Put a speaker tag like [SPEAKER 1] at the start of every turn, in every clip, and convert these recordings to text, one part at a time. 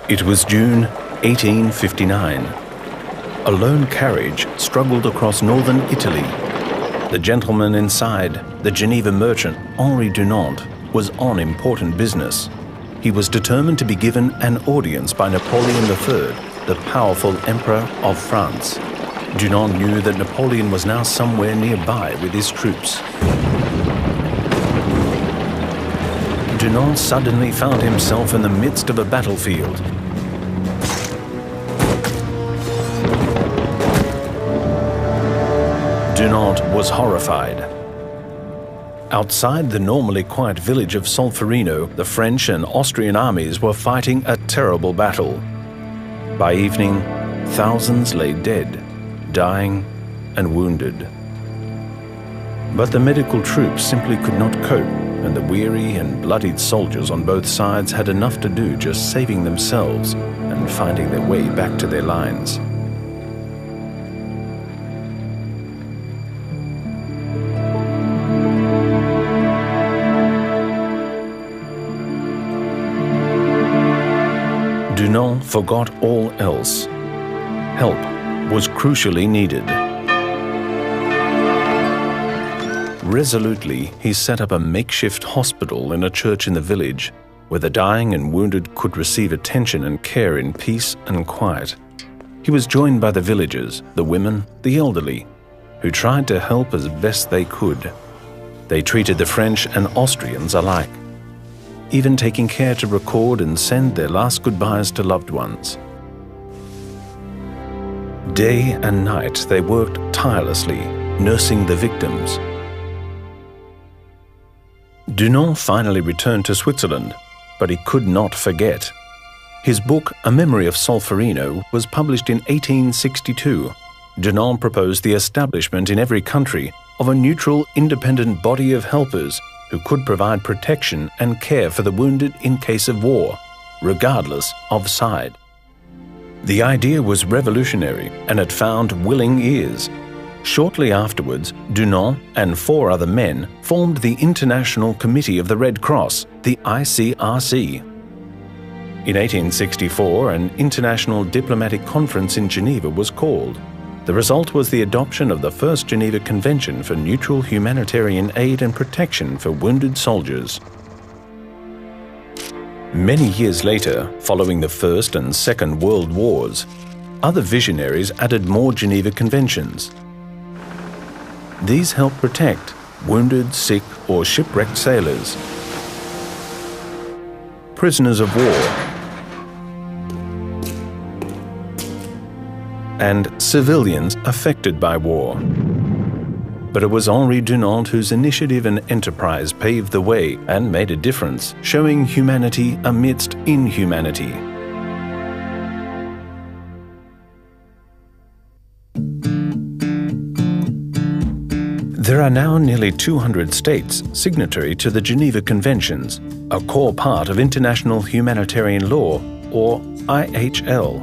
[SPEAKER 1] It was June 1859. A lone carriage struggled across northern Italy. The gentleman inside, the Geneva merchant Henri Dunant, was on important business. He was determined to be given an audience by Napoleon III, the powerful Emperor of France. Dunant knew that Napoleon was now somewhere nearby with his troops. Dunant suddenly found himself in the midst of a battlefield. Dunant was horrified. Outside the normally quiet village of Solferino, the French and Austrian armies were fighting a terrible battle. By evening, thousands lay dead, dying and wounded. But the medical troops simply could not cope, and the weary and bloodied soldiers on both sides had enough to do just saving themselves and finding their way back to their lines. Dunant forgot all else. Help was crucially needed. Resolutely, he set up a makeshift hospital in a church in the village, where the dying and wounded could receive attention and care in peace and quiet. He was joined by the villagers, the women, the elderly, who tried to help as best they could. They treated the French and Austrians alike, even taking care to record and send their last goodbyes to loved ones. Day and night they worked tirelessly, nursing the victims. Dunant finally returned to Switzerland, but he could not forget. His book, A Memory of Solferino, was published in 1862. Dunant proposed the establishment in every country of a neutral, independent body of helpers who could provide protection and care for the wounded in case of war, regardless of side. The idea was revolutionary and had found willing ears. Shortly afterwards, Dunant and 4 other men formed the International Committee of the Red Cross, the ICRC. In 1864, an international diplomatic conference in Geneva was called. The result was the adoption of the First Geneva Convention for neutral humanitarian aid and protection for wounded soldiers. Many years later, following the First and Second World Wars, other visionaries added more Geneva Conventions. These helped protect wounded, sick, or shipwrecked sailors, prisoners of war, and civilians affected by war. But it was Henri Dunant whose initiative and enterprise paved the way and made a difference, showing humanity amidst inhumanity. There are now nearly 200 states signatory to the Geneva Conventions, a core part of international humanitarian law, or IHL.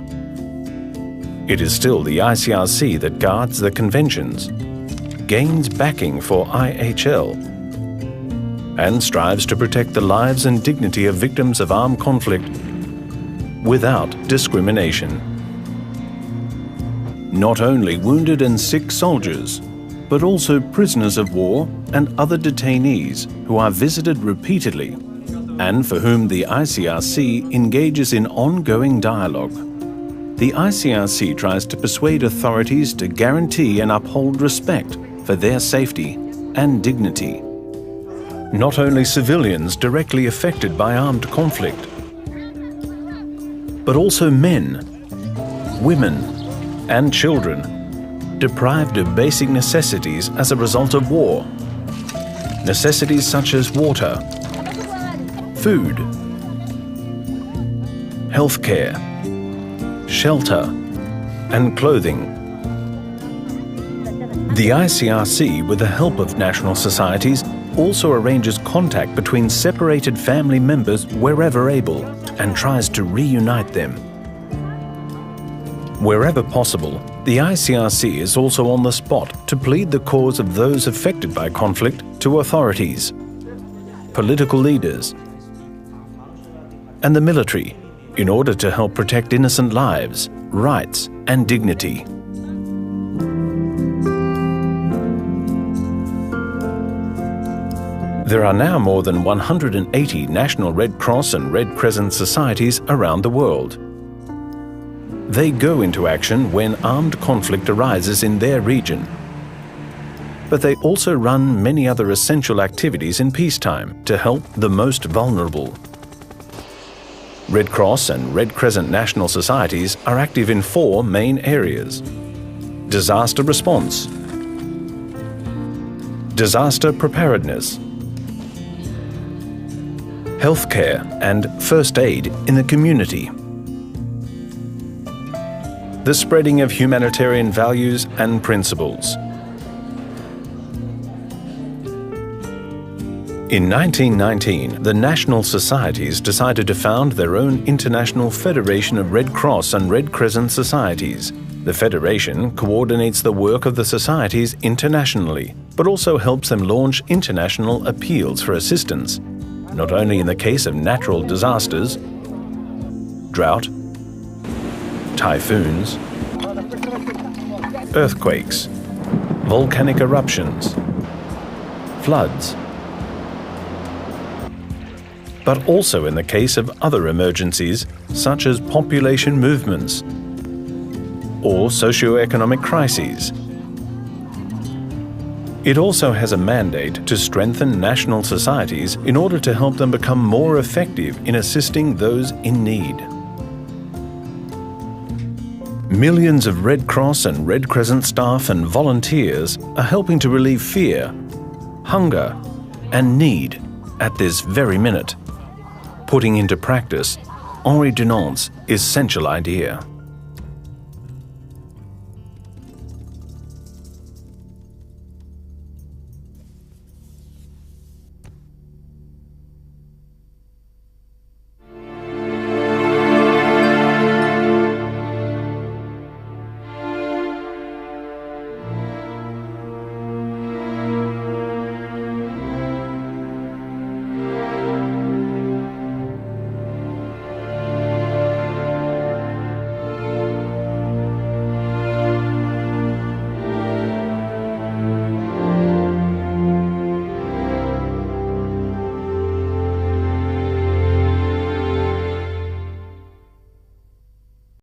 [SPEAKER 1] It is still the ICRC that guards the conventions, gains backing for IHL, and strives to protect the lives and dignity of victims of armed conflict without discrimination. Not only wounded and sick soldiers, but also prisoners of war and other detainees who are visited repeatedly and for whom the ICRC engages in ongoing dialogue. The ICRC tries to persuade authorities to guarantee and uphold respect for their safety and dignity. Not only civilians directly affected by armed conflict, but also men, women, and children deprived of basic necessities as a result of war. Necessities such as water, food, healthcare, shelter, and clothing. The ICRC, with the help of national societies, also arranges contact between separated family members wherever able and tries to reunite them. Wherever possible, the ICRC is also on the spot to plead the cause of those affected by conflict to authorities, political leaders, and the military in order to help protect innocent lives, rights, and dignity. There are now more than 180 National Red Cross and Red Crescent societies around the world. They go into action when armed conflict arises in their region. But they also run many other essential activities in peacetime to help the most vulnerable. Red Cross and Red Crescent national societies are active in 4 main areas: disaster response, disaster preparedness, healthcare and first aid in the community, the spreading of humanitarian values and principles. In 1919, the national societies decided to found their own international federation of Red Cross and Red Crescent societies. The federation coordinates the work of the societies internationally, but also helps them launch international appeals for assistance, not only in the case of natural disasters, drought, typhoons, earthquakes, volcanic eruptions, floods, but also in the case of other emergencies such as population movements or socio-economic crises. It also has a mandate to strengthen national societies in order to help them become more effective in assisting those in need. Millions of Red Cross and Red Crescent staff and volunteers are helping to relieve fear, hunger, and need at this very minute, putting into practice Henri Dunant's essential idea.